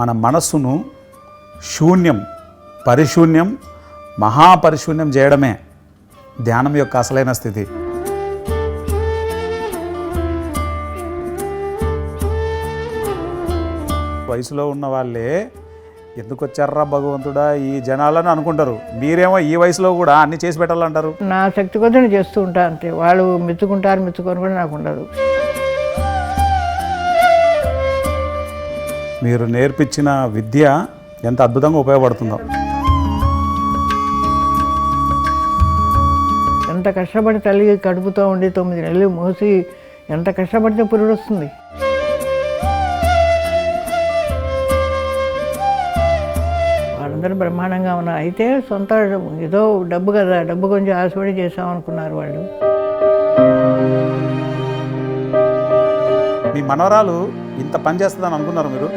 మన మనస్సును శూన్యం, పరిశూన్యం, మహాపరిశూన్యం చేయడమే ధ్యానం యొక్క అసలైన స్థితి. వయసులో ఉన్న వాళ్ళే ఎందుకు వచ్చారా భగవంతుడా ఈ జనాలని అనుకుంటారు. మీరేమో ఈ వయసులో కూడా అన్ని చేసి పెట్టాలంటారు. నా శక్తి కొద్ది నేను చేస్తూ ఉంటా అంతే. వాళ్ళు మెచ్చుకుంటారు మెచ్చుకొని కూడా నాకు ఉండదు. మీరు నేర్పించిన విద్య ఎంత అద్భుతంగా ఉపయోగపడుతుందో. ఎంత కష్టపడి తల్లి కడుపుతో ఉండి 9 నెలలు మోసి ఎంత కష్టపడితే పురుడు వస్తుంది. వాళ్ళందరూ బ్రహ్మాండంగా ఉన్నారు. అయితే సొంత ఏదో డబ్బు కదా, డబ్బు కొంచెం ఆశపడి చేసామనుకున్నారు వాళ్ళు. మీ మనవరాలు ఇంత పని చేస్తుందని అనుకున్నారు మీరు?